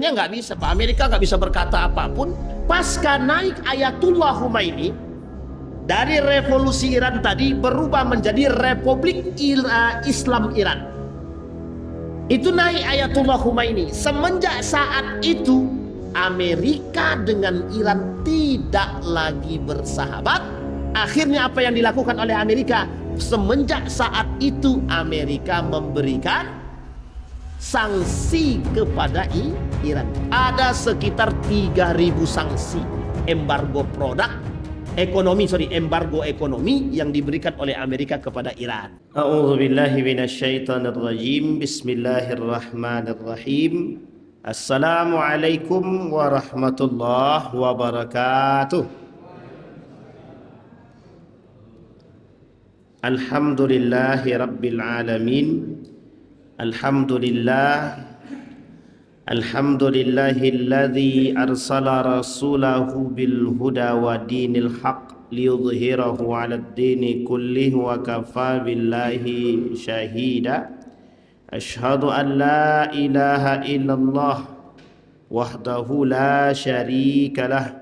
nggak bisa, Pak. Amerika nggak bisa berkata apapun. Pasca naik Ayatullah Khomeini dari revolusi Iran tadi berubah menjadi Republik Islam Iran. Itu naik Ayatullah Khomeini. Semenjak saat itu Amerika dengan Iran tidak lagi bersahabat. Akhirnya apa yang dilakukan oleh Amerika? Semenjak saat itu Amerika memberikan sanksi kepada Iran. Ada sekitar 3.000 sanksi embargo produk ekonomi, embargo ekonomi yang diberikan oleh Amerika kepada Iran. A'udzubillahi minasyaitonirrajim. Bismillahirrahmanirrahim. Assalamualaikum warahmatullahi wabarakatuh. Alhamdulillahi rabbil alamin. Alhamdulillahilladzi arsala rasulahu bil huda wa dinil haq liyudhhirahu 'alad dini kullihi wa kafa billahi syahida. Asyhadu an la ilaha illallah wahdahu la syarikalah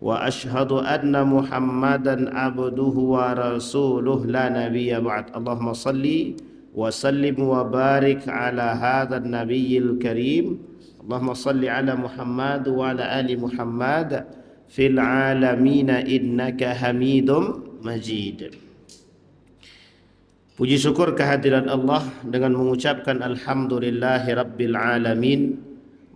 wa asyhadu anna Muhammadan abduhu wa rasuluh la nabiyya ba'd. Allahumma salli wa sallim wa barik ala hadzal nabiyil karim. Allahumma salli ala Muhammad wa ala ali Muhammad fil alamin innaka Hamidum Majid. Puji syukur kehadiran Allah dengan mengucapkan alhamdulillahi rabbil alamin.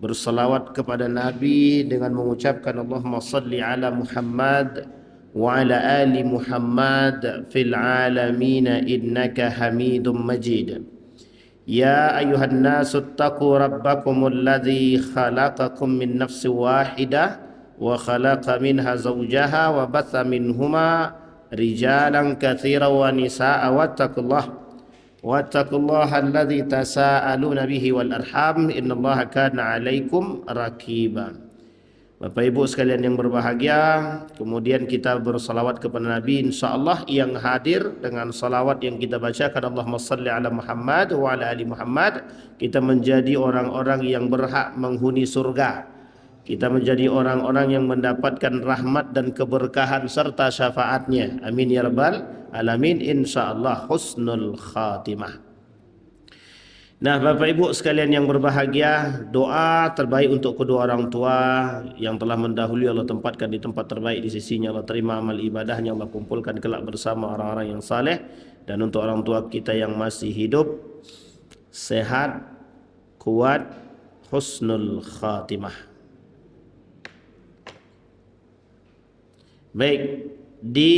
Bersalawat kepada Nabi dengan mengucapkan Allahumma salli ala Muhammad wa ala ali Muhammad fil alamin innaka Hamidum Majid. Ya ayuhan nasu taqu rabbakumul ladzi khalaqakum min nafsin wahidah wa khalaqa minha zawjaha wa batha minhuma rijalan katsiran wa nisaa'a wattaqullaha alladzi tasaaluna bihi wal arham innallaha kana 'alaikum raqiba. Bapak Ibu sekalian yang berbahagia, kemudian kita bersalawat kepada Nabi, insyaallah yang hadir dengan salawat yang kita bacakan Allahumma salli ala Muhammad wa ala ali Muhammad, kita menjadi orang-orang yang berhak menghuni surga. Kita menjadi orang-orang yang mendapatkan rahmat dan keberkahan serta syafaatnya. Amin ya rabbal alamin. Insyaallah husnul khatimah. Nah, Bapak Ibu sekalian yang berbahagia, doa terbaik untuk kedua orang tua yang telah mendahului Allah tempatkan di tempat terbaik di sisinya. Allah terima amal ibadahnya, Allah kumpulkan kelak bersama orang-orang yang saleh. Dan untuk orang tua kita yang masih hidup, sehat, kuat, husnul khatimah. Baik, di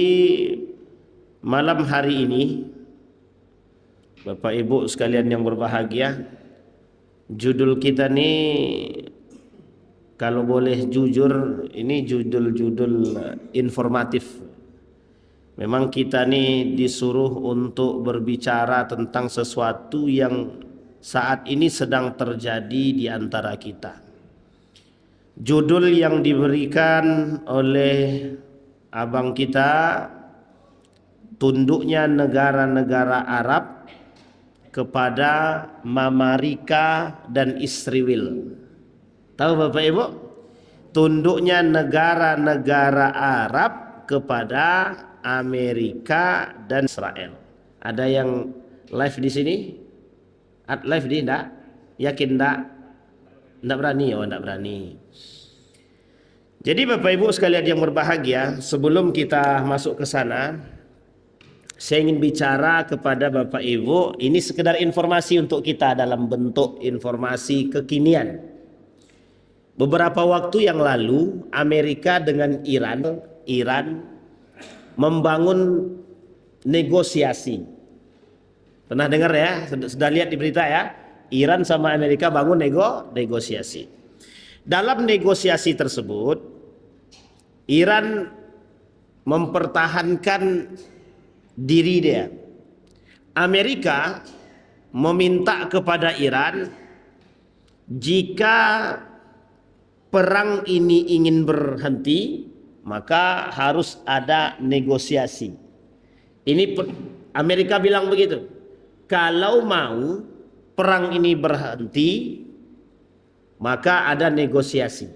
malam hari ini Bapak Ibu sekalian yang berbahagia, judul kita nih kalau boleh jujur ini judul-judul informatif. Memang kita nih disuruh untuk berbicara tentang sesuatu yang saat ini sedang terjadi di antara kita. Judul yang diberikan oleh abang kita, tunduknya negara-negara Arab kepada Mama Rika dan Israel. Tahu Bapak Ibu? Tunduknya negara-negara Arab kepada Amerika dan Israel. Ada yang live di sini? Live di enggak? Yakin enggak? Enggak berani? Oh, enggak berani. Jadi Bapak Ibu sekalian yang berbahagia, sebelum kita masuk ke sana, saya ingin bicara kepada Bapak Ibu, ini sekedar informasi untuk kita dalam bentuk informasi kekinian. Beberapa waktu yang lalu, Amerika dengan Iran membangun negosiasi. Pernah dengar ya? Sudah lihat di berita ya? Iran sama Amerika bangun negosiasi. Dalam negosiasi tersebut, Iran mempertahankan diri dia. Amerika meminta kepada Iran, jika perang ini ingin berhenti, maka harus ada negosiasi. Ini Amerika bilang begitu. Kalau mau perang ini berhenti, maka ada negosiasi.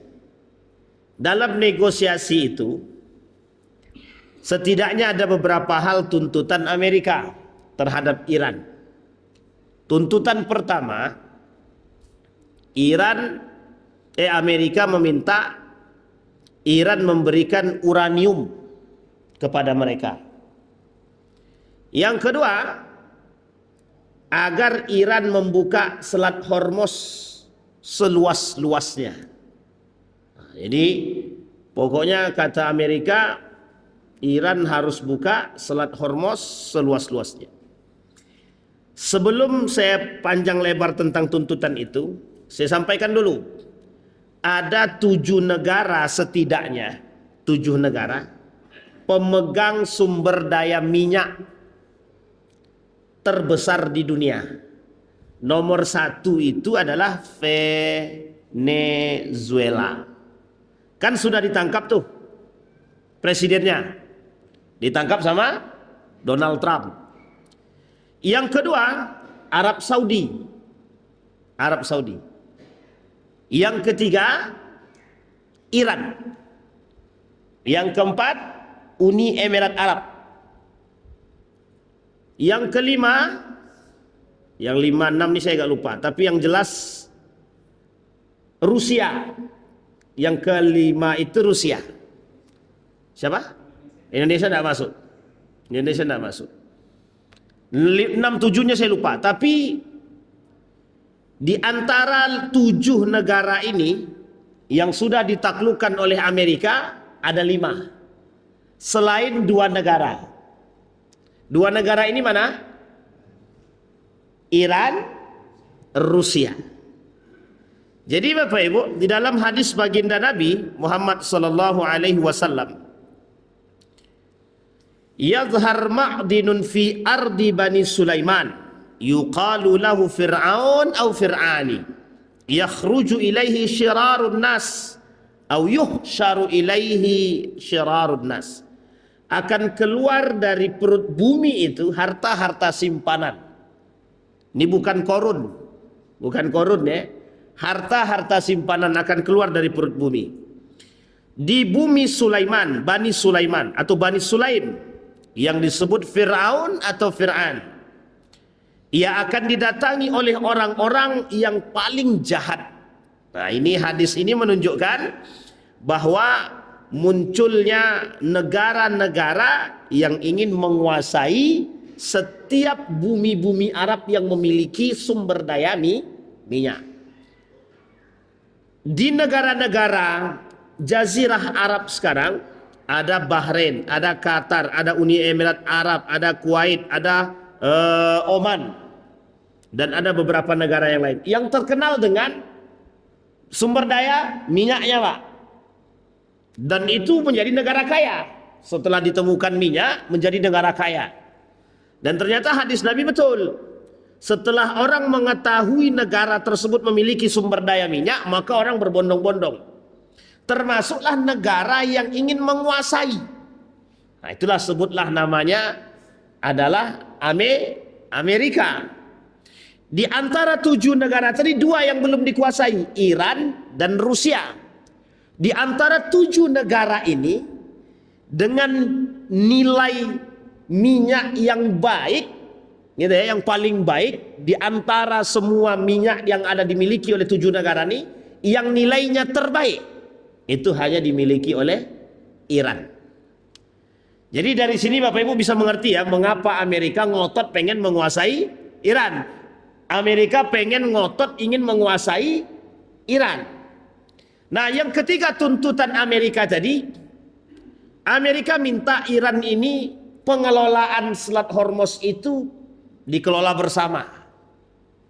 Dalam negosiasi itu setidaknya ada beberapa hal tuntutan Amerika terhadap Iran. Tuntutan pertama, Amerika meminta Iran memberikan uranium kepada mereka. Yang kedua, agar Iran membuka Selat Hormuz seluas-luasnya. Jadi pokoknya kata Amerika, Iran harus buka Selat Hormuz seluas-luasnya. Sebelum saya panjang lebar tentang tuntutan itu, saya sampaikan dulu. Ada 7 negara setidaknya, 7 negara pemegang sumber daya minyak terbesar di dunia. Nomor 1 itu adalah Venezuela. Kan sudah ditangkap tuh presidennya. Ditangkap sama Donald Trump. Yang kedua, Arab Saudi. Arab Saudi. Yang ketiga, Iran. Yang keempat, Uni Emirat Arab. Yang kelima, yang 5, 6 ini saya agak lupa, tapi yang jelas Rusia. Yang kelima itu Rusia. Siapa? Indonesia tidak masuk. Indonesia tidak masuk. 6, 7-nya saya lupa, tapi di antara 7 negara ini yang sudah ditaklukkan oleh Amerika ada 5. Selain 2 negara. 2 negara ini mana? Iran, Rusia. Jadi Bapak Ibu, di dalam hadis baginda Nabi Muhammad sallallahu alaihi wasallam, yadhhar ma'dinun fi ardi Bani Sulaiman yuqalu lahu Fir'aun atau Fir'ani yakhruju ilaihi syirarun nas atau yuhsyaru ilaihi syirarun nas. Akan keluar dari perut bumi itu harta-harta simpanan. Ini bukan korun. Bukan korun ya. Harta-harta simpanan akan keluar dari perut bumi. Di bumi Sulaiman, Bani Sulaiman atau Bani Sulaim yang disebut Fir'aun atau Fir'an. Ia akan didatangi oleh orang-orang yang paling jahat. Nah, ini hadis ini menunjukkan bahwa munculnya negara-negara yang ingin menguasai setiap bumi-bumi Arab yang memiliki sumber daya minyak. Di negara-negara Jazirah Arab sekarang ada Bahrain, ada Qatar, ada Uni Emirat Arab, ada Kuwait, ada Oman, dan ada beberapa negara yang lain yang terkenal dengan sumber daya minyaknya, Pak. Dan itu menjadi negara kaya. Setelah ditemukan minyak, menjadi negara kaya. Dan ternyata hadis Nabi betul. Setelah orang mengetahui negara tersebut memiliki sumber daya minyak, maka orang berbondong-bondong. Termasuklah negara yang ingin menguasai. Nah, itulah sebutlah namanya adalah Amerika. Di antara 7 negara tadi 2 yang belum dikuasai, Iran dan Rusia. Di antara 7 negara ini dengan nilai minyak yang baik, gitu ya, yang paling baik di antara semua minyak yang ada dimiliki oleh 7 negara ini, yang nilainya terbaik itu hanya dimiliki oleh Iran. Jadi dari sini Bapak Ibu bisa mengerti ya, mengapa Amerika ngotot pengen menguasai Iran. Amerika pengen ngotot ingin menguasai Iran. Nah, yang ketiga tuntutan Amerika tadi, Amerika minta Iran ini pengelolaan Selat Hormuz itu dikelola bersama.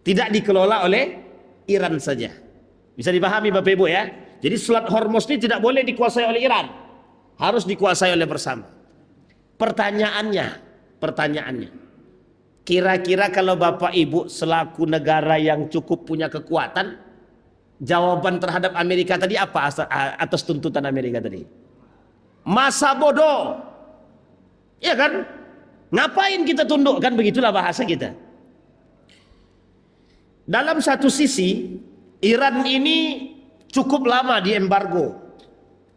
Tidak dikelola oleh Iran saja. Bisa dipahami Bapak Ibu ya. Jadi Selat Hormuz ini tidak boleh dikuasai oleh Iran. Harus dikuasai oleh bersama. Pertanyaannya. Kira-kira kalau Bapak Ibu selaku negara yang cukup punya kekuatan, jawaban terhadap Amerika tadi apa atas tuntutan Amerika tadi? Masa bodoh. Ya kan? Ngapain kita tunduk? Kan begitulah bahasa kita. Dalam satu sisi, Iran ini cukup lama di embargo.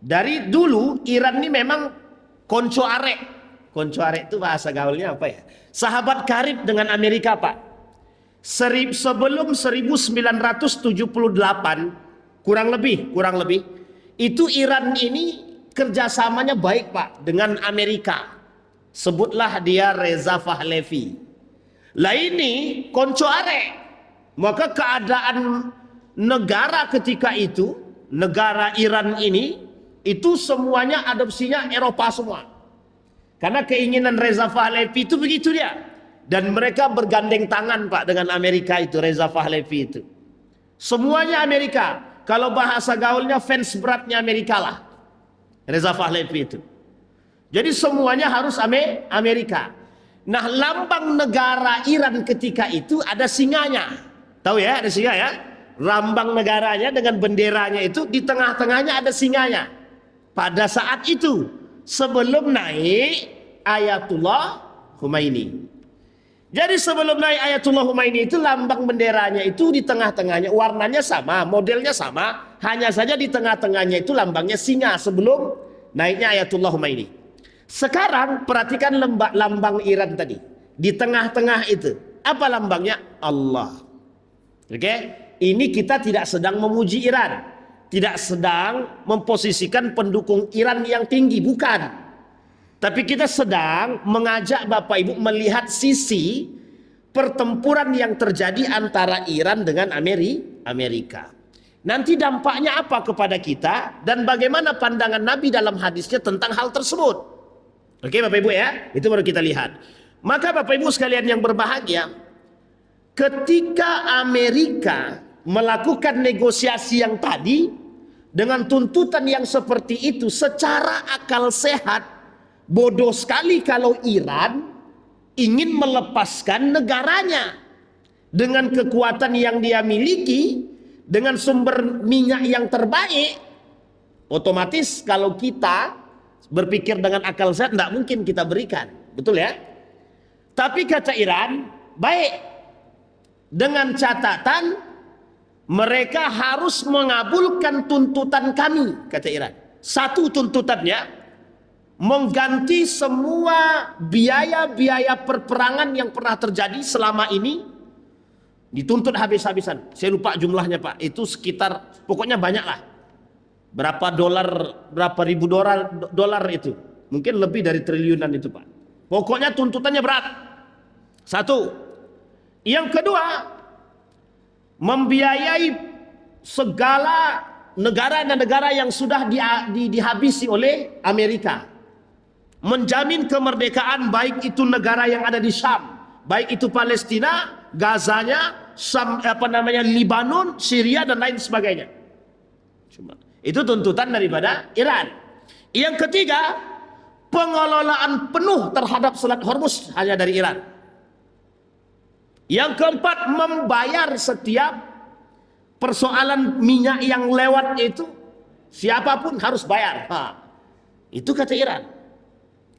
Dari dulu Iran ini memang konco arek. Konco arek itu bahasa gaulnya apa ya? Sahabat karib dengan Amerika, Pak. Sebelum 1978 kurang lebih itu Iran ini kerjasamanya baik, Pak, dengan Amerika. Sebutlah dia Reza Pahlavi. Lah ini konco arek. Maka keadaan negara ketika itu, negara Iran ini, itu semuanya adopsinya Eropa semua. Karena keinginan Reza Pahlavi itu begitu dia. Dan mereka bergandeng tangan, Pak, dengan Amerika itu, Reza Pahlavi itu. Semuanya Amerika. Kalau bahasa gaulnya fans beratnya Amerika lah. Reza Pahlavi itu. Jadi semuanya harus Amerika. Nah, lambang negara Iran ketika itu ada singanya. Tahu ya, ada singa ya? Lambang negaranya dengan benderanya itu di tengah-tengahnya ada singanya. Pada saat itu, sebelum naik Ayatullah Khomeini. Jadi sebelum naik Ayatullah Khomeini itu lambang benderanya itu di tengah-tengahnya, warnanya sama, modelnya sama, hanya saja di tengah-tengahnya itu lambangnya singa sebelum naiknya Ayatullah Khomeini. Sekarang perhatikan lambang Iran tadi. Di tengah-tengah itu. Apa lambangnya? Allah. Oke? Ini kita tidak sedang memuji Iran. Tidak sedang memposisikan pendukung Iran yang tinggi. Bukan. Tapi kita sedang mengajak Bapak Ibu melihat sisi pertempuran yang terjadi antara Iran dengan Amerika. Nanti dampaknya apa kepada kita dan bagaimana pandangan Nabi dalam hadisnya tentang hal tersebut. Oke Bapak Ibu ya, itu baru kita lihat. Maka Bapak Ibu sekalian yang berbahagia, ketika Amerika melakukan negosiasi yang tadi dengan tuntutan yang seperti itu, secara akal sehat, bodoh sekali kalau Iran ingin melepaskan negaranya dengan kekuatan yang dia miliki, dengan sumber minyak yang terbaik. Otomatis kalau kita berpikir dengan akal sehat, tidak mungkin kita berikan. Betul ya? Tapi kata Iran, baik. Dengan catatan, mereka harus mengabulkan tuntutan kami, kata Iran. Satu tuntutannya, mengganti semua biaya-biaya perperangan yang pernah terjadi selama ini. Dituntut habis-habisan. Saya lupa jumlahnya, Pak. Itu sekitar, pokoknya banyak lah. Berapa ribu dolar itu. Mungkin lebih dari triliunan itu, Pak. Pokoknya tuntutannya berat. Satu. Yang kedua, membiayai segala negara yang sudah dihabisi oleh Amerika. Menjamin kemerdekaan baik itu negara yang ada di Syam, baik itu Palestina, Gazanya, Libanon, Syria dan lain sebagainya. Itu tuntutan daripada Iran. Yang ketiga, pengelolaan penuh terhadap Selat Hormuz hanya dari Iran. Yang keempat, membayar setiap persoalan minyak yang lewat itu, siapapun harus bayar. Itu kata Iran.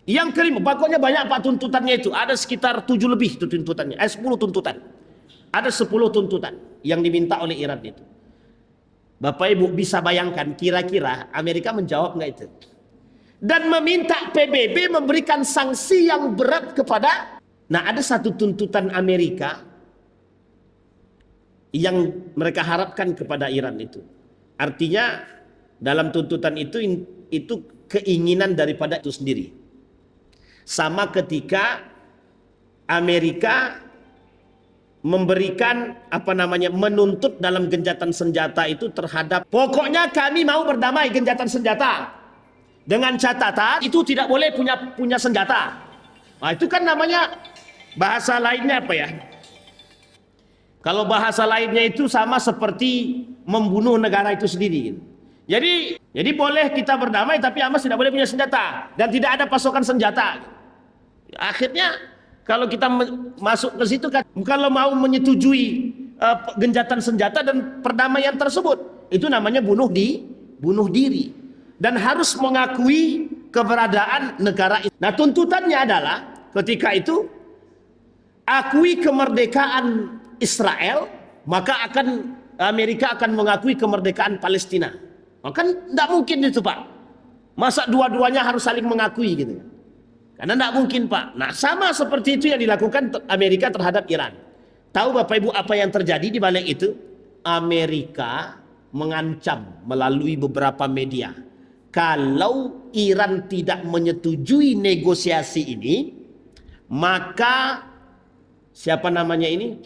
Yang kelima, pokoknya banyak Pak tuntutannya itu. Ada sekitar 7 lebih itu tuntutannya. 10 tuntutan. Ada 10 tuntutan yang diminta oleh Iran itu. Bapak Ibu bisa bayangkan kira-kira Amerika menjawab nggak itu? Dan meminta PBB memberikan sanksi yang berat kepada. Nah, ada satu tuntutan Amerika yang mereka harapkan kepada Iran itu. Artinya dalam tuntutan itu keinginan daripada itu sendiri. Sama ketika Amerika memberikan menuntut dalam gencatan senjata itu terhadap, pokoknya kami mau berdamai gencatan senjata dengan catatan itu tidak boleh punya senjata. Nah, itu kan namanya bahasa lainnya apa ya? Kalau bahasa lainnya itu sama seperti membunuh negara itu sendiri. Jadi boleh kita berdamai tapi Hamas tidak boleh punya senjata dan tidak ada pasokan senjata. Akhirnya kalau kita masuk ke situ kan, kalau mau menyetujui gencatan senjata dan perdamaian tersebut, itu namanya bunuh diri dan harus mengakui keberadaan negara itu. Nah, tuntutannya adalah ketika itu akui kemerdekaan Israel, maka akan Amerika akan mengakui kemerdekaan Palestina. Kan tidak mungkin itu Pak. Masa dua-duanya harus saling mengakui gitu. Karena tidak mungkin Pak. Nah sama seperti itu yang dilakukan Amerika terhadap Iran. Tahu Bapak Ibu apa yang terjadi di balik itu? Amerika mengancam melalui beberapa media. Kalau Iran tidak menyetujui negosiasi ini, maka siapa namanya ini?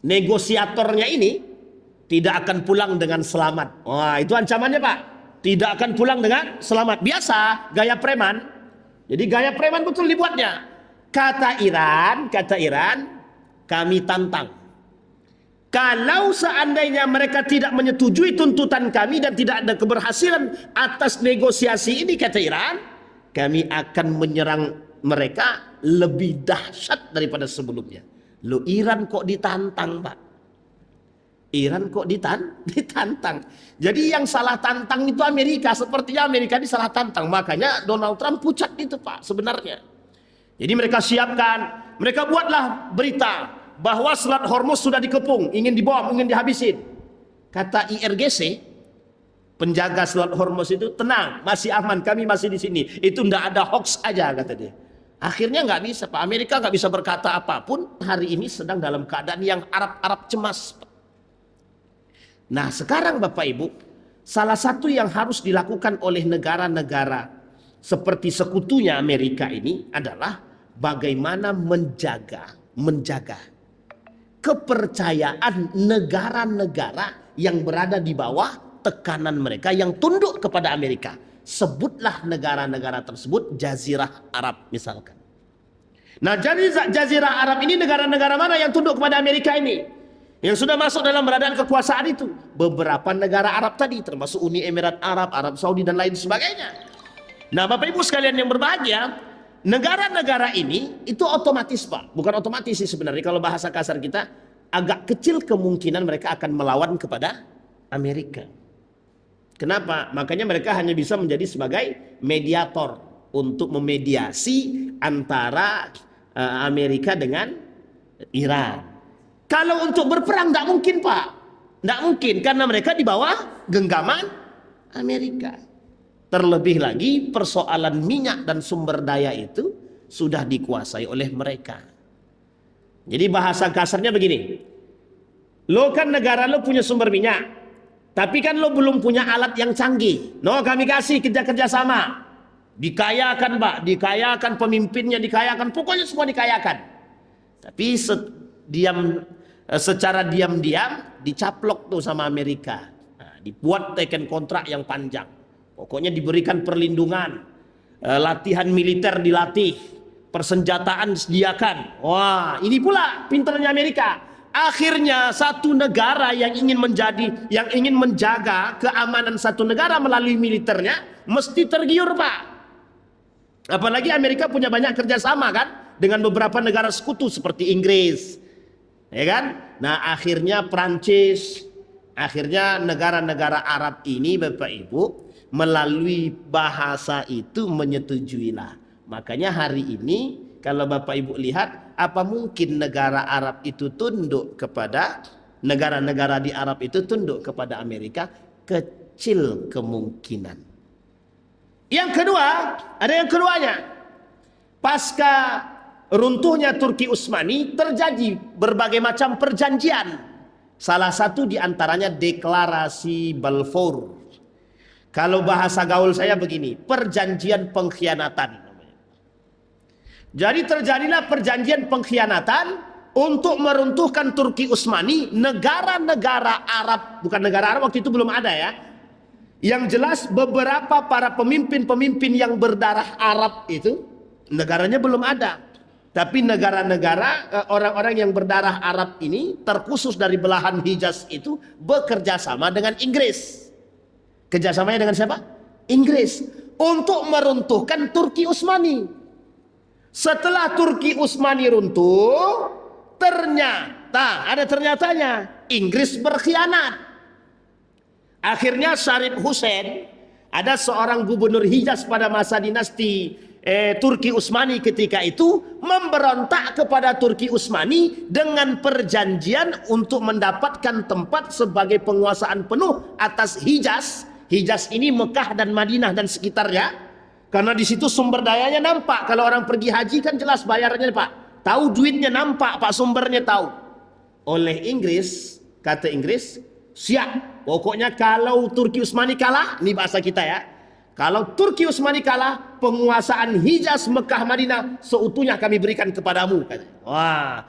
Negosiatornya ini tidak akan pulang dengan selamat. Wah, itu ancamannya Pak. Tidak akan pulang dengan selamat. Biasa, gaya preman. Jadi gaya preman betul dibuatnya. Kata Iran, kami tantang. Kalau seandainya mereka tidak menyetujui tuntutan kami dan tidak ada keberhasilan atas negosiasi ini, kata Iran, kami akan menyerang mereka lebih dahsyat daripada sebelumnya. Loh, Iran kok ditantang Pak? Iran kok ditantang. Jadi yang salah tantang itu Amerika. Sepertinya Amerika ini salah tantang. Makanya Donald Trump pucat itu Pak sebenarnya. Jadi mereka siapkan. Mereka buatlah berita bahwa Selat Hormuz sudah dikepung. Ingin dibom, ingin dihabisin. Kata IRGC, penjaga Selat Hormuz itu, tenang, masih aman, kami masih di sini. Itu ndak ada hoax aja kata dia. Akhirnya nggak bisa Pak. Amerika nggak bisa berkata apapun. Hari ini sedang dalam keadaan yang Arab cemas Pak. Nah sekarang Bapak Ibu, salah satu yang harus dilakukan oleh negara-negara seperti sekutunya Amerika ini adalah bagaimana menjaga kepercayaan negara-negara yang berada di bawah tekanan mereka, yang tunduk kepada Amerika. Sebutlah negara-negara tersebut Jazirah Arab misalkan. Nah jadi Jazirah Arab ini negara-negara mana yang tunduk kepada Amerika ini? Yang sudah masuk dalam beradaan kekuasaan itu beberapa negara Arab tadi, termasuk Uni Emirat Arab, Arab Saudi dan lain sebagainya. Nah Bapak Ibu sekalian yang berbahagia, negara-negara ini itu otomatis Pak, bukan otomatis sih sebenarnya, kalau bahasa kasar kita agak kecil kemungkinan mereka akan melawan kepada Amerika. Kenapa? Makanya mereka hanya bisa menjadi sebagai mediator untuk memediasi antara Amerika dengan Iran. Kalau untuk berperang tidak mungkin Pak. Tidak mungkin karena mereka di bawah genggaman Amerika. Terlebih lagi persoalan minyak dan sumber daya itu sudah dikuasai oleh mereka. Jadi bahasa kasarnya begini. Lo kan negara lo punya sumber minyak. Tapi kan lo belum punya alat yang canggih. No, kami kasih kerja sama. Dikayakan Pak. Dikayakan pemimpinnya, dikayakan. Pokoknya semua dikayakan. Tapi secara diam-diam dicaplok tuh sama Amerika. Nah, dibuat teken kontrak yang panjang. Pokoknya diberikan perlindungan, latihan militer dilatih, persenjataan disediakan. Wah, ini pula pinternya Amerika. Akhirnya satu negara yang ingin menjaga keamanan satu negara melalui militernya mesti tergiur Pak. Apalagi Amerika punya banyak kerjasama kan dengan beberapa negara sekutu seperti Inggris. Ya kan? Nah akhirnya Prancis, akhirnya negara-negara Arab ini Bapak Ibu melalui bahasa itu menyetujuilah. Makanya hari ini kalau Bapak Ibu lihat, apa mungkin negara Arab itu tunduk kepada negara-negara di Arab itu tunduk kepada Amerika? Kecil kemungkinan. Yang kedua, ada yang keduanya. Pasca runtuhnya Turki Utsmani terjadi berbagai macam perjanjian. Salah satu diantaranya deklarasi Balfour. Kalau bahasa gaul saya begini, perjanjian pengkhianatan. Jadi terjadilah perjanjian pengkhianatan untuk meruntuhkan Turki Utsmani. Negara-negara Arab, bukan negara Arab waktu itu belum ada ya. Yang jelas beberapa para pemimpin-pemimpin yang berdarah Arab itu negaranya belum ada. Tapi negara-negara orang-orang yang berdarah Arab ini terkhusus dari belahan Hijaz itu bekerja sama dengan Inggris. Kerjasamanya dengan siapa? Inggris. Untuk meruntuhkan Turki Utsmani. Setelah Turki Utsmani runtuh, ternyata, ada ternyatanya, Inggris berkhianat. Akhirnya Sharif Hussein, ada seorang gubernur Hijaz pada masa dinasti Turki Utsmani ketika itu memberontak kepada Turki Utsmani dengan perjanjian untuk mendapatkan tempat sebagai penguasaan penuh atas Hijaz. Hijaz ini Mekah dan Madinah dan sekitarnya. Karena di situ sumber dayanya nampak. Kalau orang pergi haji kan jelas bayarnya Pak. Tahu duitnya nampak Pak, sumbernya tahu. Oleh Inggris, kata Inggris, siap. Pokoknya kalau Turki Utsmani kalah, ini bahasa kita ya. Kalau Turki Utsmani kalah, penguasaan Hijaz, Mekah, Madinah seutuhnya kami berikan kepadamu. Wah,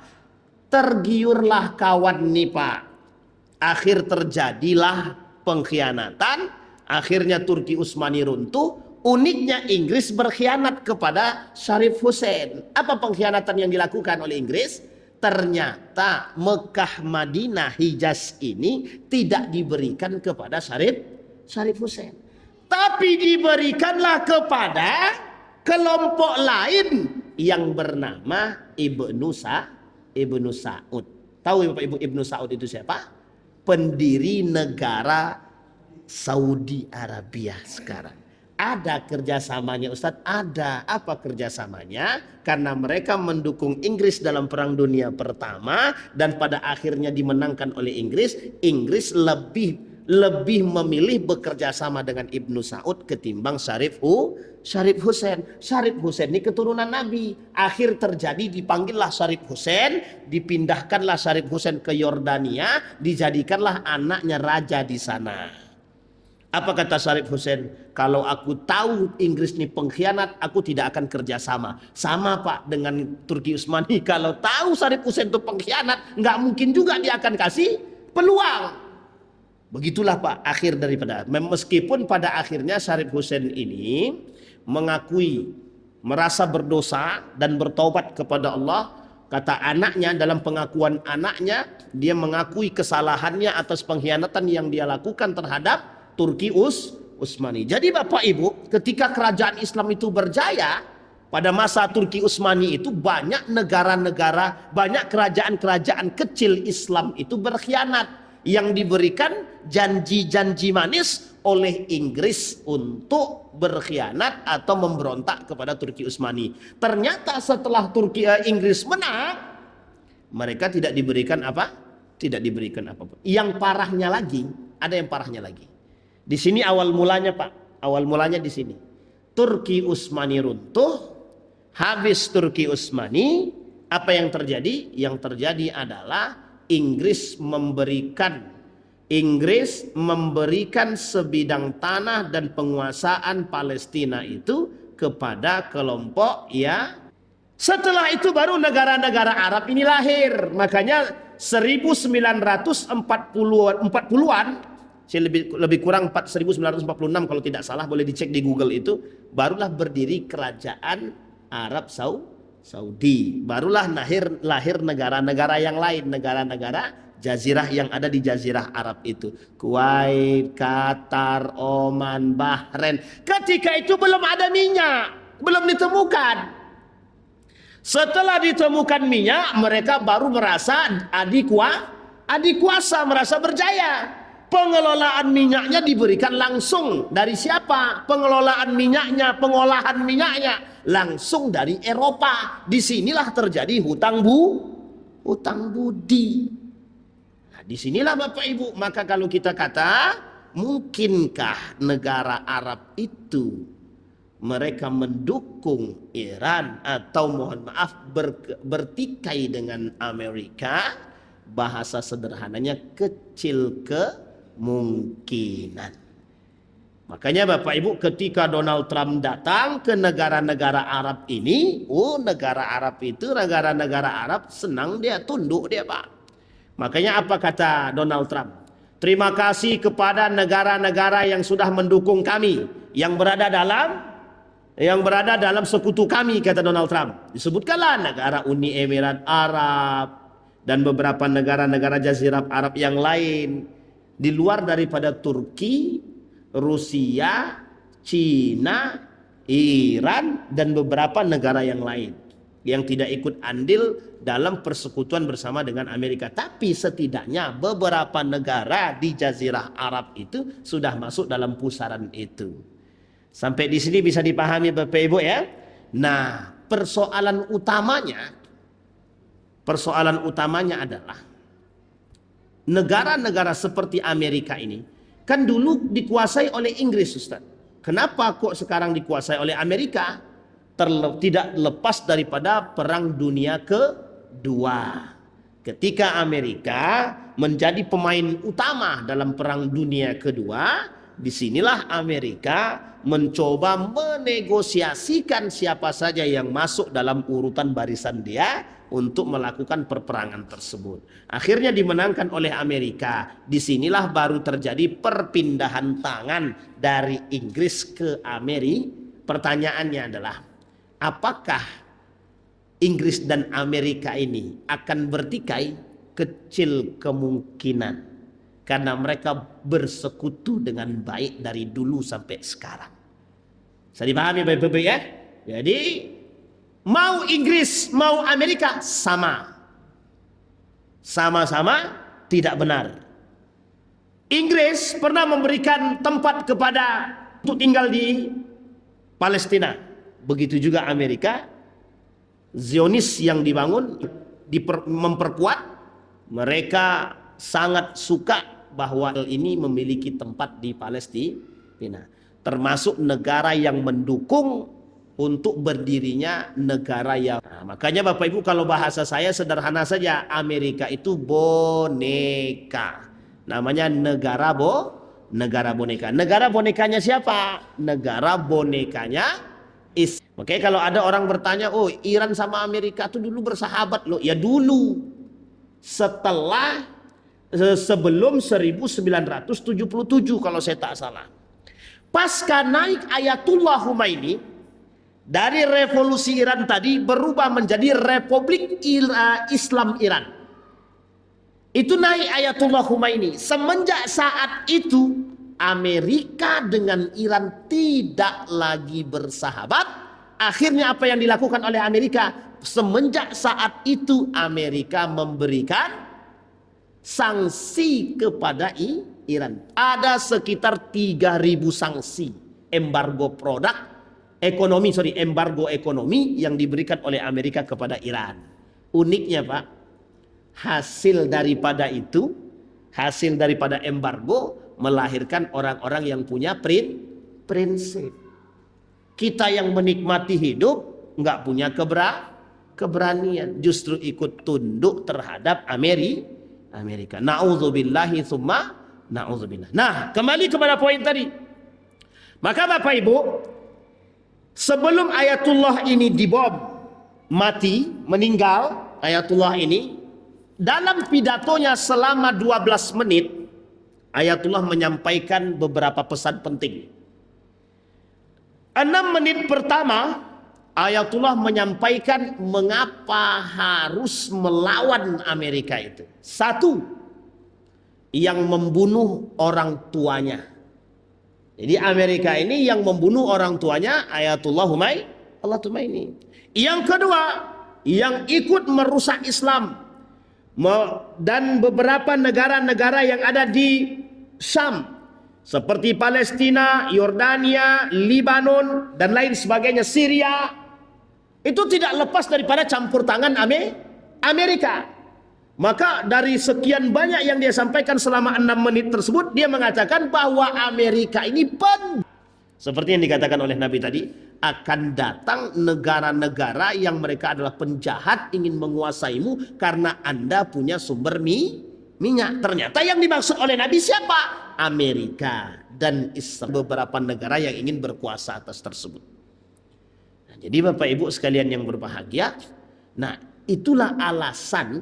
tergiurlah kawan nih Pak. Akhir terjadilah pengkhianatan. Akhirnya Turki Utsmani runtuh. Uniknya Inggris berkhianat kepada Syarif Hussein. Apa pengkhianatan yang dilakukan oleh Inggris? Ternyata Mekah, Madinah, Hijaz ini tidak diberikan kepada Syarif Hussein. Tapi diberikanlah kepada kelompok lain yang bernama Ibnu Saud. Tahu Bapak Ibu Ibnu Saud itu siapa? Pendiri negara Saudi Arabia sekarang. Ada kerjasamanya Ustadz? Ada. Apa kerjasamanya? Karena mereka mendukung Inggris dalam Perang Dunia Pertama dan pada akhirnya dimenangkan oleh Inggris. Inggris lebih memilih bekerja sama dengan Ibnu Saud ketimbang Syarif Hussein. Syarif Hussein ini keturunan Nabi. Akhir terjadi dipanggillah Syarif Hussein, dipindahkanlah Syarif Hussein ke Yordania, dijadikanlah anaknya raja di sana. Apa kata Syarif Hussein? Kalau aku tahu Inggris ini pengkhianat, aku tidak akan kerjasama. Sama Pak dengan Turki Utsmani. Kalau tahu Syarif Hussein itu pengkhianat, nggak mungkin juga dia akan kasih peluang. Begitulah Pak akhir daripada. Meskipun pada akhirnya Syarif Hussein ini mengakui merasa berdosa dan bertaubat kepada Allah. Kata anaknya, dalam pengakuan anaknya, dia mengakui kesalahannya atas pengkhianatan yang dia lakukan terhadap Turki Utsmani. Jadi Bapak Ibu, ketika kerajaan Islam itu berjaya, pada masa Turki Utsmani itu banyak negara-negara, banyak kerajaan-kerajaan kecil Islam itu berkhianat, yang diberikan janji-janji manis oleh Inggris untuk berkhianat atau memberontak kepada Turki Utsmani. Ternyata setelah Inggris menang, mereka tidak diberikan apa? Tidak diberikan apapun. Yang parahnya lagi, ada yang parahnya lagi. Di sini awal mulanya Pak, awal mulanya di sini. Turki Utsmani runtuh, habis Turki Utsmani, apa yang terjadi? Yang terjadi adalah Inggris memberikan sebidang tanah dan penguasaan Palestina itu kepada kelompok ya. Setelah itu baru negara-negara Arab ini lahir. Makanya 1940-an, lebih kurang 1946 kalau tidak salah, boleh dicek di Google itu, barulah berdiri kerajaan Arab Saudi. Barulah lahir negara-negara yang lain, negara-negara jazirah yang ada di jazirah Arab itu. Kuwait, Qatar, Oman, Bahrain. Ketika itu belum ada minyak, belum ditemukan. Setelah ditemukan minyak, mereka baru merasa adik kuasa, merasa berjaya. Pengelolaan minyaknya diberikan langsung dari siapa? Pengelolaan minyaknya, pengolahan minyaknya langsung dari Eropa. Disinilah terjadi hutang budi. Nah, disinilah Bapak Ibu. Maka kalau kita kata, mungkinkah negara Arab itu mereka mendukung Iran atau mohon maaf bertikai dengan Amerika? Bahasa sederhananya kecil kemungkinan. Makanya Bapak Ibu, ketika Donald Trump datang ke negara-negara Arab ini, negara Arab senang, dia tunduk dia Pak. Makanya apa kata Donald Trump? Terima kasih kepada negara-negara yang sudah mendukung kami, yang berada dalam sekutu kami, kata Donald Trump. Disebutkanlah negara Uni Emirat Arab dan beberapa negara-negara jazirah Arab yang lain, di luar daripada Turki, Rusia, Cina, Iran, dan beberapa negara yang lain yang tidak ikut andil dalam persekutuan bersama dengan Amerika. Tapi setidaknya beberapa negara di jazirah Arab itu sudah masuk dalam pusaran itu. Sampai di sini bisa dipahami Bapak Ibu ya. Nah, persoalan utamanya adalah negara-negara seperti Amerika ini kan dulu dikuasai oleh Inggris, Ustaz. Kenapa kok sekarang dikuasai oleh Amerika? Tidak lepas daripada Perang Dunia Kedua. Ketika Amerika menjadi pemain utama dalam Perang Dunia Kedua, disinilah Amerika mencoba menegosiasikan siapa saja yang masuk dalam urutan barisan dia untuk melakukan perperangan tersebut. Akhirnya dimenangkan oleh Amerika. Disinilah baru terjadi perpindahan tangan dari Inggris ke Amerika. Pertanyaannya adalah, apakah Inggris dan Amerika ini akan bertikai? Kecil kemungkinan, karena mereka bersekutu dengan baik dari dulu sampai sekarang. Saya dipahami baik-baik ya? Jadi mau Inggris mau Amerika sama-sama tidak benar. Inggris pernah memberikan tempat kepada untuk tinggal di Palestina. Begitu juga Amerika. Zionis yang dibangun memperkuat, mereka sangat suka bahwa ini memiliki tempat di Palestina, termasuk negara yang mendukung untuk berdirinya negara yang makanya Bapak Ibu, kalau bahasa saya sederhana saja, Amerika itu boneka, namanya negara boneka. Negara bonekanya siapa? Negara bonekanya Makanya kalau ada orang bertanya, oh Iran sama Amerika itu dulu bersahabat loh. Ya dulu, sebelum 1977 kalau saya tak salah. Pasca naik Ayatullah Khomeini, dari revolusi Iran tadi berubah menjadi Republik Islam Iran. Itu naik Ayatullah Khomeini. Semenjak saat itu Amerika dengan Iran tidak lagi bersahabat. Akhirnya apa yang dilakukan oleh Amerika? Semenjak saat itu Amerika memberikan sanksi kepada Iran. Ada sekitar 3.000 sanksi embargo ekonomi yang diberikan oleh Amerika kepada Iran. Uniknya Pak, hasil daripada embargo melahirkan orang-orang yang punya prinsip. Kita yang menikmati hidup nggak punya keberanian, justru ikut tunduk terhadap Amerika. Na'udzubillahi tsumma na'udzubillah. Nah, kembali kepada poin tadi. Maka Bapak Ibu, sebelum Ayatullah ini dibom, meninggal Ayatullah ini, dalam pidatonya selama 12 menit Ayatullah menyampaikan beberapa pesan penting. 6 menit pertama Ayatullah menyampaikan mengapa harus melawan Amerika itu. Satu, yang membunuh orang tuanya. Jadi Amerika ini yang membunuh orang tuanya Ayatullah Khomeini. Yang kedua, yang ikut merusak Islam dan beberapa negara-negara yang ada di Syam seperti Palestina, Yordania, Libanon dan lain sebagainya, Syria, itu tidak lepas daripada campur tangan Amerika. Maka dari sekian banyak yang dia sampaikan selama 6 menit tersebut, dia mengatakan bahwa Amerika ini seperti yang dikatakan oleh Nabi tadi, akan datang negara-negara yang mereka adalah penjahat, ingin menguasaimu karena Anda punya sumber minyak. Ternyata yang dimaksud oleh Nabi siapa? Amerika dan Israel, beberapa negara yang ingin berkuasa atas tersebut. Nah, jadi Bapak Ibu sekalian yang berbahagia, nah itulah alasan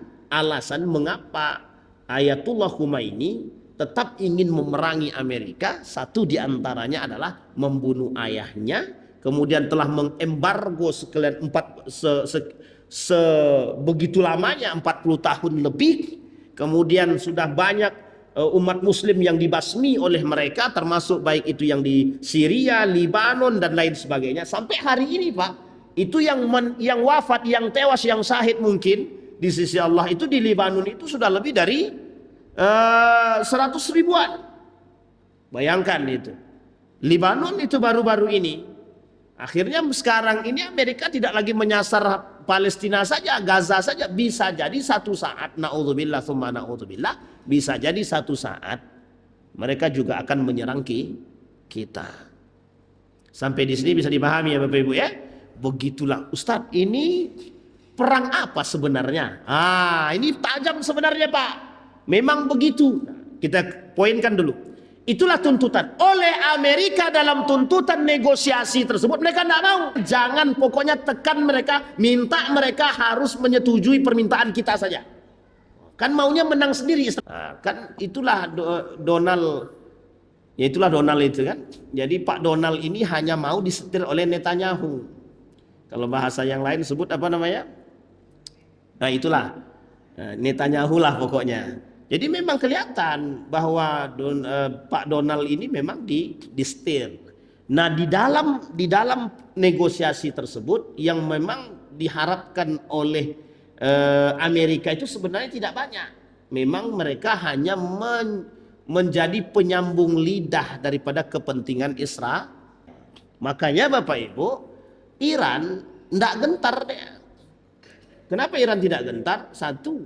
mengapa Ayatullah Khomeini tetap ingin memerangi Amerika. Satu diantaranya adalah membunuh ayahnya, kemudian telah mengembargo sekalian begitu lamanya 40 tahun lebih. Kemudian sudah banyak umat muslim yang dibasmi oleh mereka, termasuk baik itu yang di Syria, Libanon dan lain sebagainya. Sampai hari ini Pak, itu yang wafat, yang tewas, yang syahid mungkin di sisi Allah itu di Libanon itu sudah lebih dari 100 ribuan. Bayangkan itu. Libanon itu baru-baru ini Akhirnya sekarang ini Amerika tidak lagi menyasar Palestina saja, Gaza saja. Bisa jadi satu saat, na'udzubillah tsumma na'udzubillah, bisa jadi satu saat mereka juga akan menyerang kita. Sampai di sini bisa dipahami ya Bapak Ibu ya. Begitulah Ustadz, ini perang apa sebenarnya? Ini tajam sebenarnya Pak. Memang begitu. Kita poinkan dulu. Itulah tuntutan oleh Amerika dalam tuntutan negosiasi tersebut. Mereka tidak mau. Jangan, pokoknya tekan mereka, minta mereka harus menyetujui permintaan kita saja. Kan maunya menang sendiri. Kan itulah Donald, ya itulah Donald itu kan. Jadi Pak Donald ini hanya mau disetir oleh Netanyahu. Kalau bahasa yang lain sebut apa namanya? Nah itulah Netanyahu lah pokoknya. Jadi memang kelihatan bahwa Pak Donald ini memang di-steer. Nah di dalam negosiasi tersebut yang memang diharapkan oleh Amerika itu sebenarnya tidak banyak. Memang mereka hanya menjadi penyambung lidah daripada kepentingan Israel. Makanya Bapak Ibu, Iran tidak gentar deh. Kenapa Iran tidak gentar? Satu,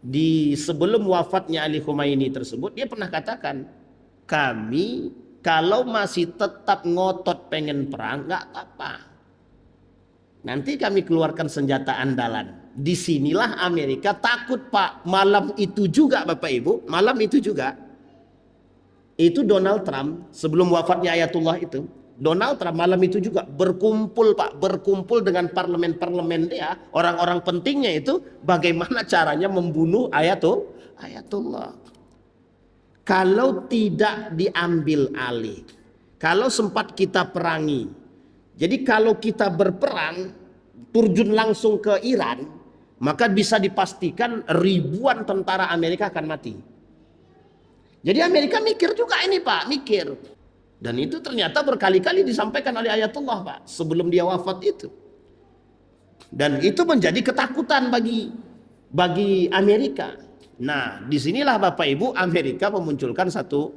di sebelum wafatnya Ali Khomeini tersebut dia pernah katakan, kami kalau masih tetap ngotot pengen perang nggak apa-apa, nanti kami keluarkan senjata andalan. Disinilah Amerika takut Pak. Malam itu juga Bapak Ibu, malam itu juga itu Donald Trump sebelum wafatnya Ayatullah itu, Donald Trump malam itu juga berkumpul Pak, berkumpul dengan parlemen-parlemen dia, orang-orang pentingnya itu, bagaimana caranya membunuh Ayatullah. Kalau tidak diambil alih, kalau sempat kita perangi, jadi kalau kita berperang, terjun langsung ke Iran, maka bisa dipastikan ribuan tentara Amerika akan mati. Jadi Amerika mikir juga ini Pak, mikir. Dan itu ternyata berkali-kali disampaikan oleh Ayatullah Pak, sebelum dia wafat itu. Dan itu menjadi ketakutan bagi Amerika. Nah, disinilah Bapak Ibu Amerika memunculkan satu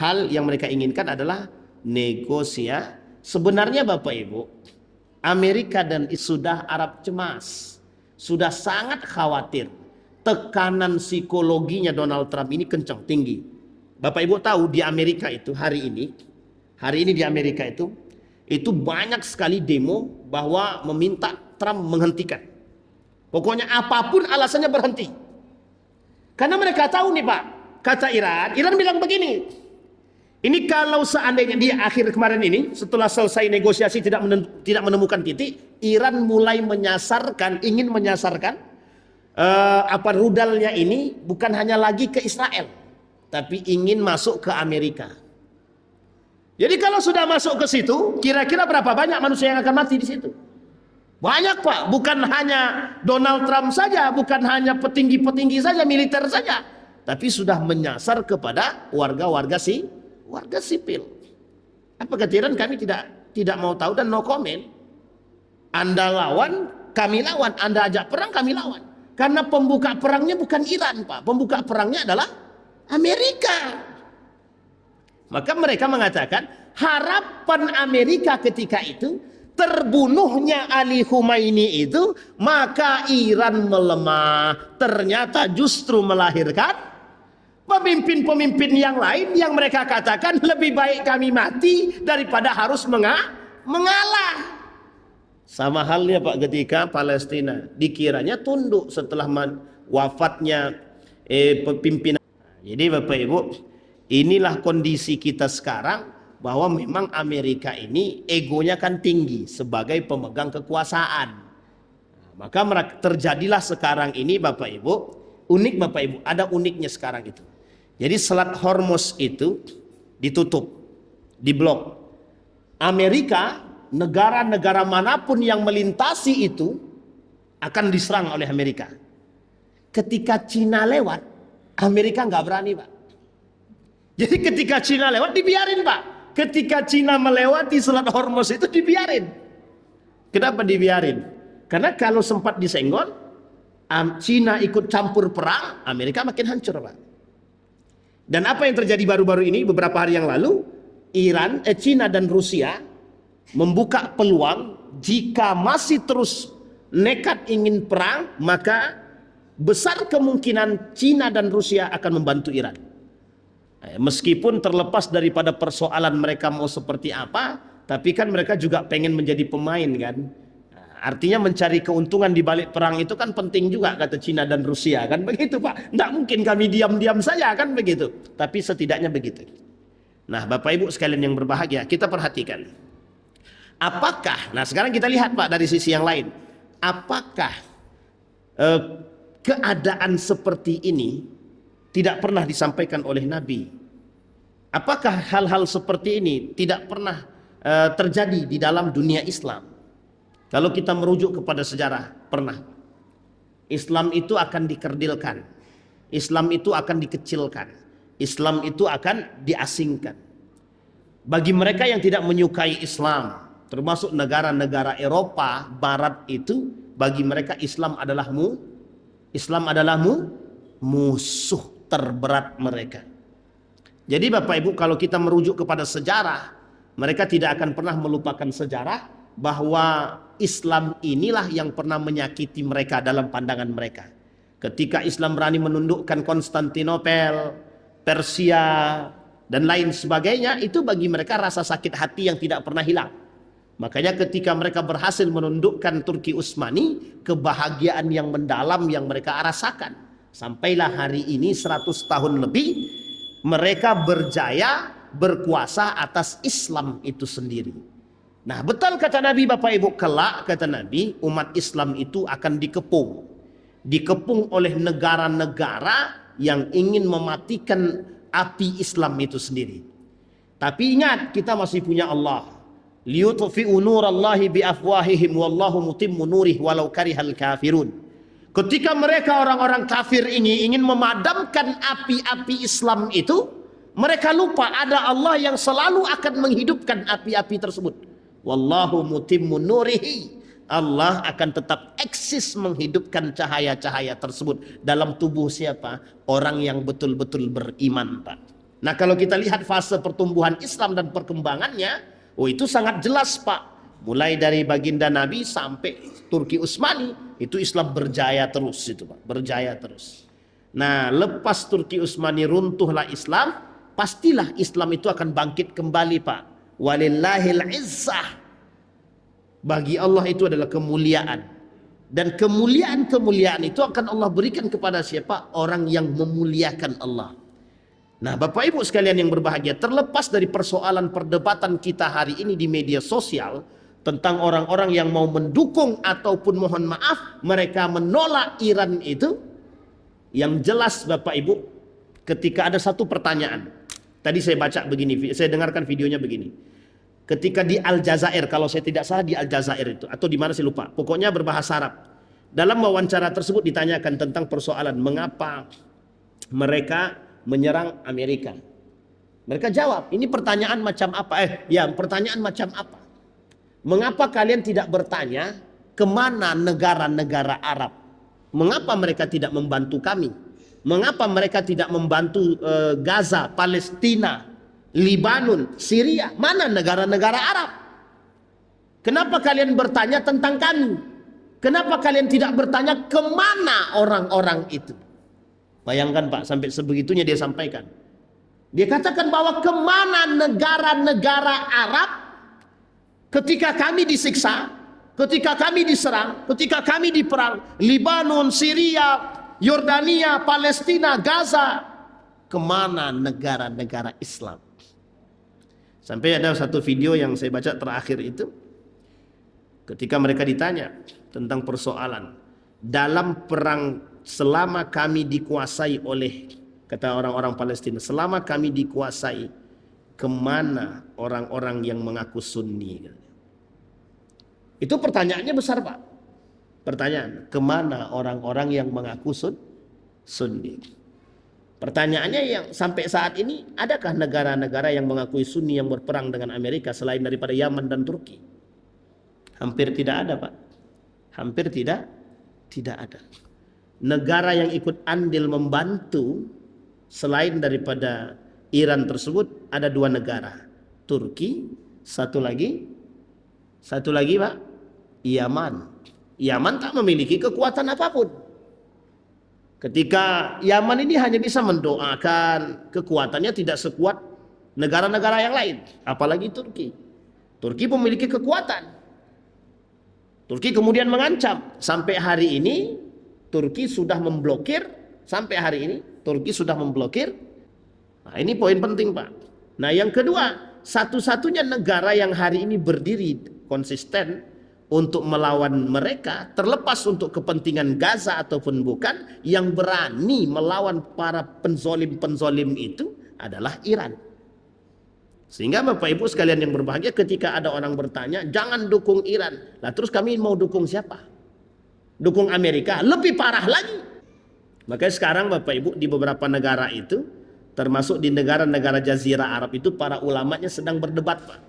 hal yang mereka inginkan adalah negosiasi. Sebenarnya Bapak Ibu, Amerika dan sudah Arab cemas, sudah sangat khawatir. Tekanan psikologinya Donald Trump ini kencang, tinggi. Bapak Ibu tahu di Amerika itu hari ini di Amerika itu banyak sekali demo bahwa meminta Trump menghentikan. Pokoknya apapun alasannya berhenti. Karena mereka tahu nih Pak, kata Iran bilang begini. Ini kalau seandainya di akhir kemarin ini, setelah selesai negosiasi tidak menemukan titik, Iran mulai ingin menyasarkan rudalnya ini bukan hanya lagi ke Israel, tapi ingin masuk ke Amerika. Jadi kalau sudah masuk ke situ, kira-kira berapa banyak manusia yang akan mati di situ? Banyak Pak, bukan hanya Donald Trump saja, bukan hanya petinggi-petinggi saja, militer saja, tapi sudah menyasar kepada warga sipil. Apa kata Iran? Kami tidak mau tahu dan no comment. Anda lawan, kami lawan. Anda ajak perang, kami lawan. Karena pembuka perangnya bukan Iran Pak, pembuka perangnya adalah Amerika. Maka mereka mengatakan harapan Amerika ketika itu terbunuhnya Ali Khomeini itu, maka Iran melemah. Ternyata justru melahirkan pemimpin-pemimpin yang lain yang mereka katakan lebih baik kami mati daripada harus mengalah. Sama halnya Pak ketika Palestina dikiranya tunduk setelah wafatnya pimpinan. Jadi Bapak Ibu, inilah kondisi kita sekarang, bahwa memang Amerika ini egonya kan tinggi sebagai pemegang kekuasaan. Maka terjadilah sekarang ini Bapak Ibu, unik Bapak Ibu, ada uniknya sekarang itu. Jadi Selat Hormuz itu ditutup, diblok. Amerika, negara-negara manapun yang melintasi itu akan diserang oleh Amerika. Ketika Cina lewat, Amerika nggak berani Pak. Jadi ketika Cina lewat dibiarin Pak. Ketika Cina melewati Selat Hormuz itu dibiarin. Kenapa dibiarin? Karena kalau sempat disenggol, Cina ikut campur perang, Amerika makin hancur Pak. Dan apa yang terjadi baru-baru ini beberapa hari yang lalu, Cina dan Rusia membuka peluang. Jika masih terus nekat ingin perang, maka besar kemungkinan Cina dan Rusia akan membantu Iran. Meskipun terlepas daripada persoalan mereka mau seperti apa, tapi kan mereka juga pengen menjadi pemain kan. Artinya mencari keuntungan di balik perang itu kan penting juga, kata Cina dan Rusia kan begitu Pak. Tidak mungkin kami diam-diam saja kan begitu. Tapi setidaknya begitu. Nah Bapak Ibu sekalian yang berbahagia, kita perhatikan. Apakah, nah sekarang kita lihat Pak dari sisi yang lain. Apakah keadaan seperti ini tidak pernah disampaikan oleh Nabi? Apakah hal-hal seperti ini tidak pernah terjadi di dalam dunia Islam? Kalau kita merujuk kepada sejarah, pernah. Islam itu akan dikerdilkan. Islam itu akan dikecilkan. Islam itu akan diasingkan. Bagi mereka yang tidak menyukai Islam, termasuk negara-negara Eropa Barat itu, bagi mereka Islam adalah musuh terberat mereka. Jadi Bapak Ibu, kalau kita merujuk kepada sejarah, mereka tidak akan pernah melupakan sejarah bahwa Islam inilah yang pernah menyakiti mereka dalam pandangan mereka. Ketika Islam berani menundukkan Konstantinopel, Persia, dan lain sebagainya, itu bagi mereka rasa sakit hati yang tidak pernah hilang. Makanya ketika mereka berhasil menundukkan Turki Utsmani, kebahagiaan yang mendalam yang mereka rasakan. Sampailah hari ini 100 tahun lebih, mereka berjaya berkuasa atas Islam itu sendiri. Nah betul kata Nabi Bapak Ibu, kelak kata Nabi, umat Islam itu akan dikepung. Dikepung oleh negara-negara yang ingin mematikan api Islam itu sendiri. Tapi ingat, kita masih punya Allah. Liyutfi'u nurallahi biafwahihim wallahu mutimmu nurih walau karihal kafirun. Ketika mereka orang-orang kafir ini ingin memadamkan api-api Islam itu, mereka lupa ada Allah yang selalu akan menghidupkan api-api tersebut. Wallahu mutimmu nurihi. Allah akan tetap eksis menghidupkan cahaya-cahaya tersebut dalam tubuh siapa? Orang yang betul-betul beriman Pak. Nah kalau kita lihat fase pertumbuhan Islam dan perkembangannya, oh itu sangat jelas Pak. Mulai dari baginda Nabi sampai Turki Utsmani, itu Islam berjaya terus itu Pak, berjaya terus. Nah, lepas Turki Utsmani runtuhlah Islam, pastilah Islam itu akan bangkit kembali Pak. Walillahil izzah. Bagi Allah itu adalah kemuliaan. Dan kemuliaan-kemuliaan itu akan Allah berikan kepada siapa? Orang yang memuliakan Allah. Nah Bapak Ibu sekalian yang berbahagia, terlepas dari persoalan perdebatan kita hari ini di media sosial tentang orang-orang yang mau mendukung ataupun mohon maaf mereka menolak Iran itu, yang jelas Bapak Ibu, ketika ada satu pertanyaan, tadi saya baca begini, saya dengarkan videonya begini. Ketika di Aljazair, kalau saya tidak salah di Aljazair itu, atau di mana saya lupa, pokoknya berbahasa Arab. Dalam wawancara tersebut ditanyakan tentang persoalan mengapa mereka menyerang Amerika. Mereka jawab, ini pertanyaan macam apa? Pertanyaan macam apa? Mengapa kalian tidak bertanya kemana negara-negara Arab? Mengapa mereka tidak membantu kami? Mengapa mereka tidak membantu Gaza, Palestina, Libanon, Syria? Mana negara-negara Arab? Kenapa kalian bertanya tentang kami? Kenapa kalian tidak bertanya kemana orang-orang itu? Bayangkan Pak, sampai sebegitunya dia sampaikan. Dia katakan bahwa kemana negara-negara Arab ketika kami disiksa, ketika kami diserang, ketika kami diperang, Libanon, Syria, Yordania, Palestina, Gaza, kemana negara-negara Islam? Sampai ada satu video yang saya baca terakhir itu, ketika mereka ditanya tentang persoalan dalam perang, selama kami dikuasai oleh, kata orang-orang Palestina, selama kami dikuasai, kemana orang-orang yang mengaku Sunni? Itu pertanyaannya besar Pak. Pertanyaan, kemana orang-orang yang mengaku Sunni? Pertanyaannya yang sampai saat ini, adakah negara-negara yang mengakui Sunni yang berperang dengan Amerika selain daripada Yaman dan Turki? Hampir tidak ada Pak. Hampir tidak ada. Negara yang ikut andil membantu selain daripada Iran tersebut ada dua negara. Turki, satu lagi Satu lagi Pak, Yaman. Yaman tak memiliki kekuatan apapun. Ketika Yaman ini hanya bisa mendoakan, kekuatannya tidak sekuat negara-negara yang lain, apalagi Turki. Turki memiliki kekuatan. Turki kemudian mengancam. Sampai hari ini Turki sudah memblokir. Sampai hari ini Turki sudah memblokir. Nah, ini poin penting Pak. Nah yang kedua, satu-satunya negara yang hari ini berdiri konsisten untuk melawan mereka, terlepas untuk kepentingan Gaza ataupun bukan, yang berani melawan para penzolim-penzolim itu adalah Iran. Sehingga Bapak Ibu sekalian yang berbahagia, ketika ada orang bertanya, jangan dukung Iran. Nah terus kami mau dukung siapa? Dukung Amerika? Lebih parah lagi. Makanya sekarang Bapak Ibu di beberapa negara itu, termasuk di negara-negara Jazirah Arab itu, para ulamanya sedang berdebat Pak.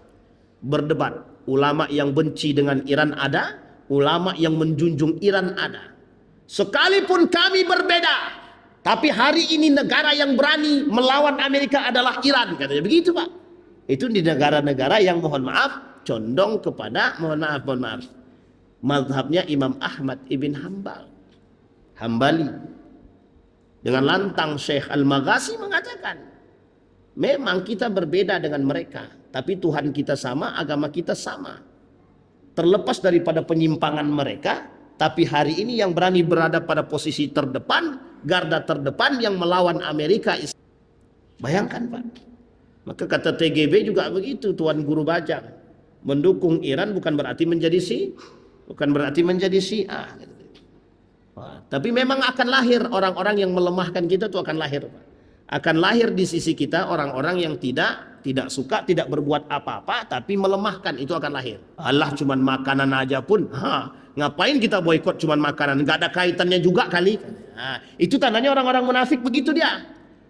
Berdebat. Ulama yang benci dengan Iran ada, ulama yang menjunjung Iran ada. Sekalipun kami berbeda, tapi hari ini negara yang berani melawan Amerika adalah Iran, katanya begitu Pak. Itu di negara-negara yang mohon maaf condong kepada mohon maaf mazhabnya Imam Ahmad ibn Hambali. Dengan lantang Syekh Al-Maghazi mengatakan, memang kita berbeda dengan mereka, tapi Tuhan kita sama, agama kita sama. Terlepas daripada penyimpangan mereka, tapi hari ini yang berani berada pada posisi terdepan, garda terdepan yang melawan Amerika. Bayangkan Pak. Maka kata TGB juga begitu, Tuan Guru Bajang. Mendukung Iran bukan berarti menjadi Syiah. Wah, tapi memang akan lahir orang-orang yang melemahkan kita, itu akan lahir Pak. Akan lahir di sisi kita orang-orang yang tidak suka, tidak berbuat apa-apa, tapi melemahkan, itu akan lahir. Allah cuman makanan aja pun, ngapain kita boikot cuman makanan, nggak ada kaitannya juga kali. Itu tandanya orang-orang munafik begitu dia.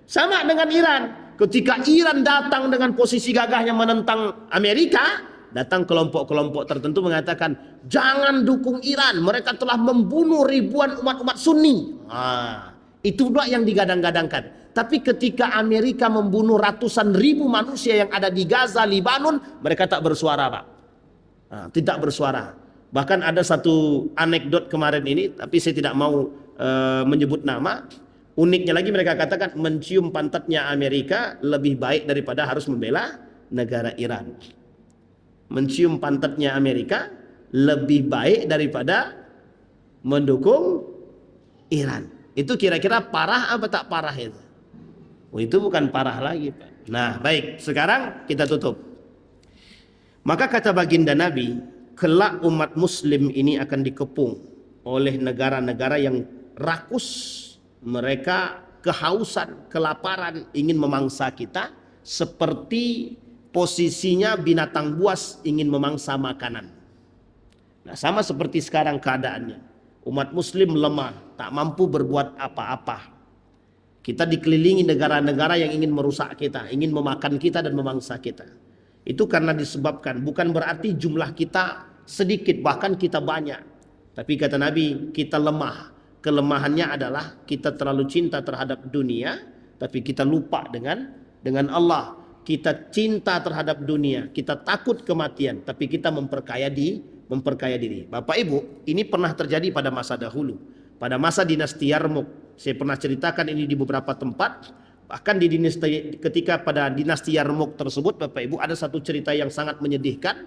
Sama dengan Iran. Ketika Iran datang dengan posisi gagahnya menentang Amerika, datang kelompok-kelompok tertentu mengatakan, jangan dukung Iran, mereka telah membunuh ribuan umat-umat Sunni. Itu pula yang digadang-gadangkan. Tapi ketika Amerika membunuh ratusan ribu manusia yang ada di Gaza, Libanon, mereka tak bersuara Pak. Tidak bersuara. Bahkan ada satu anekdot kemarin ini, tapi saya tidak mau menyebut nama. Uniknya lagi mereka katakan, mencium pantatnya Amerika lebih baik daripada harus membela negara Iran. Mencium pantatnya Amerika lebih baik daripada mendukung Iran. Itu kira-kira parah apa tak parah itu? Itu bukan parah lagi Pak. Nah baik, sekarang kita tutup. Maka kata baginda Nabi, kelak umat muslim ini akan dikepung oleh negara-negara yang rakus. Mereka kehausan, kelaparan, ingin memangsa kita, seperti posisinya binatang buas ingin memangsa makanan. Nah sama seperti sekarang keadaannya. Umat muslim lemah, tak mampu berbuat apa-apa. Kita dikelilingi negara-negara yang ingin merusak kita, ingin memakan kita dan memangsa kita. Itu karena disebabkan, bukan berarti jumlah kita sedikit, bahkan kita banyak. Tapi kata Nabi, kita lemah. Kelemahannya adalah kita terlalu cinta terhadap dunia, tapi kita lupa dengan Allah. Kita cinta terhadap dunia, kita takut kematian, tapi kita memperkaya diri. Bapak Ibu, ini pernah terjadi pada masa dahulu. Pada masa dinasti Yarmouk, saya pernah ceritakan ini di beberapa tempat. Bahkan ketika pada dinasti Yarmouk tersebut, Bapak Ibu, ada satu cerita yang sangat menyedihkan.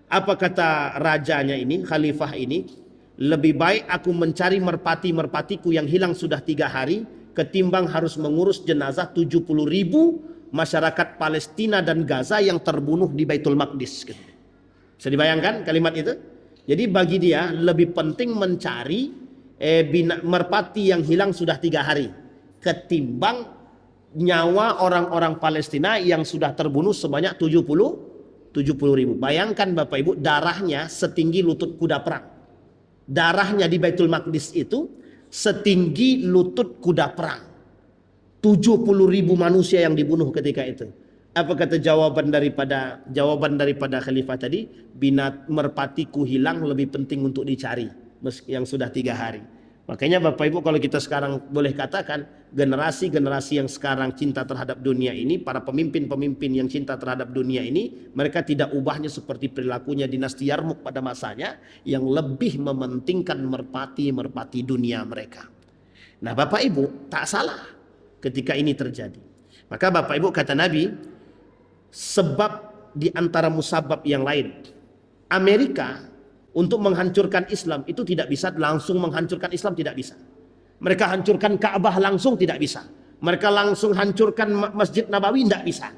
Apa kata rajanya ini, khalifah ini? Lebih baik aku mencari merpati-merpatiku yang hilang sudah 3 hari, ketimbang harus mengurus jenazah 70.000 masyarakat Palestina dan Gaza yang terbunuh di Baitul Maqdis. Bisa dibayangkan kalimat itu? Jadi bagi dia lebih penting mencari merpati yang hilang sudah 3 hari, ketimbang nyawa orang-orang Palestina yang sudah terbunuh sebanyak 70.000. Bayangkan Bapak Ibu, darahnya setinggi lutut kuda perang. Darahnya di Baitul Maqdis itu setinggi lutut kuda perang. 70.000 manusia yang dibunuh ketika itu. Apa kata jawaban daripada khalifah tadi? Merpatiku hilang lebih penting untuk dicari, meski yang sudah 3 hari. Makanya Bapak Ibu, kalau kita sekarang boleh katakan generasi-generasi yang sekarang cinta terhadap dunia ini, para pemimpin-pemimpin yang cinta terhadap dunia ini, mereka tidak ubahnya seperti perilakunya dinasti Yarmuk pada masanya, yang lebih mementingkan merpati dunia mereka. Nah Bapak Ibu, tak salah ketika ini terjadi. Maka Bapak Ibu, kata Nabi, sebab di antara musabab yang lain, Amerika untuk menghancurkan Islam itu tidak bisa langsung menghancurkan Islam, tidak bisa. Mereka hancurkan Ka'bah langsung, tidak bisa. Mereka langsung hancurkan Masjid Nabawi, tidak bisa.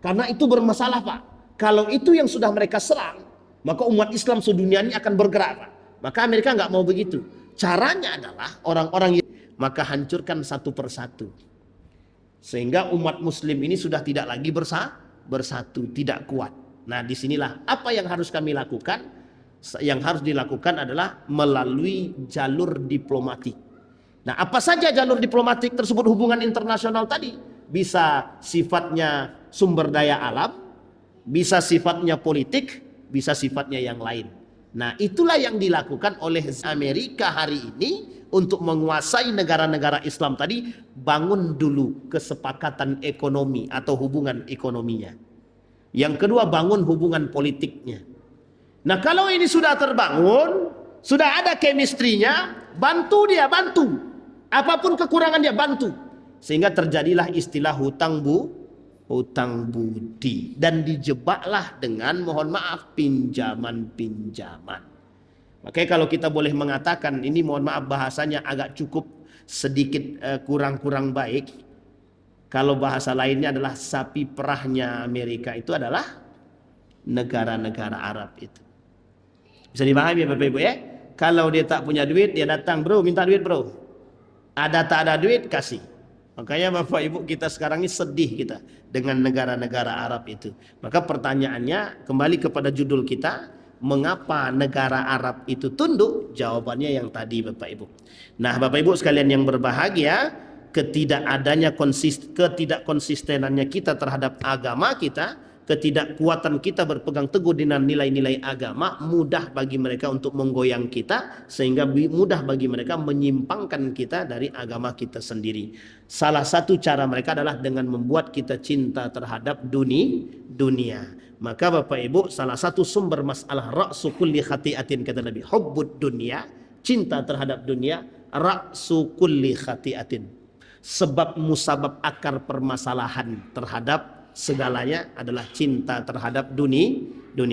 Karena itu bermasalah Pak. Kalau itu yang sudah mereka serang, maka umat Islam sedunia ini akan bergerak Pak. Maka Amerika nggak mau begitu. Caranya adalah orang-orang yang maka hancurkan satu persatu. Sehingga umat Muslim ini sudah tidak lagi bersatu, tidak kuat. Nah disinilah apa yang harus kami lakukan. Yang harus dilakukan adalah melalui jalur diplomatik. Nah apa saja jalur diplomatik tersebut? Hubungan internasional tadi bisa sifatnya sumber daya alam, bisa sifatnya politik, bisa sifatnya yang lain. Nah itulah yang dilakukan oleh Amerika hari ini untuk menguasai negara-negara Islam tadi. Bangun dulu kesepakatan ekonomi atau hubungan ekonominya. Yang kedua, bangun hubungan politiknya. Nah kalau ini sudah terbangun, sudah ada chemistry-nya, bantu dia, bantu. Apapun kekurangan dia, bantu. Sehingga terjadilah istilah hutang budi. Dan dijebaklah dengan, mohon maaf, pinjaman-pinjaman. Makanya kalau kita boleh mengatakan, ini mohon maaf bahasanya agak cukup sedikit kurang-kurang baik. Kalau bahasa lainnya adalah sapi perahnya Amerika itu adalah negara-negara Arab itu. Bisa dipahami ya Bapak Ibu ya? Kalau dia tak punya duit, dia datang, bro, minta duit bro. Ada tak ada duit, kasih. Makanya Bapak Ibu, kita sekarang ini sedih kita dengan negara-negara Arab itu. Maka pertanyaannya kembali kepada judul kita, mengapa negara Arab itu tunduk? Jawabannya yang tadi Bapak Ibu. Nah Bapak Ibu sekalian yang berbahagia, ketidakkonsistenannya kita terhadap agama kita, ketidakkuatan kita berpegang teguh dengan nilai-nilai agama, mudah bagi mereka untuk menggoyang kita, sehingga mudah bagi mereka menyimpangkan kita dari agama kita sendiri. Salah satu cara mereka adalah dengan membuat kita cinta terhadap dunia. Maka Bapak Ibu, salah satu sumber masalah ra'su kulli khati'atin, kata Nabi, hubbud dunia, cinta terhadap dunia, ra'su kulli khati'atin, sebab musabab akar permasalahan terhadap segalanya adalah cinta terhadap dunia.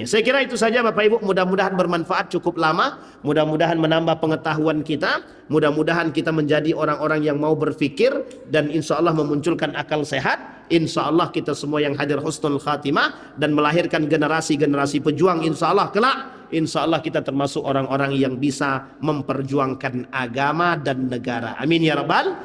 Saya kira itu saja Bapak Ibu, mudah-mudahan bermanfaat, cukup lama, mudah-mudahan menambah pengetahuan kita, mudah-mudahan kita menjadi orang-orang yang mau berpikir dan insya Allah memunculkan akal sehat. Insya Allah kita semua yang hadir husnul khatimah dan melahirkan generasi-generasi pejuang, insya Allah kelak, insya Allah kita termasuk orang-orang yang bisa memperjuangkan agama dan negara. Amin ya rabbal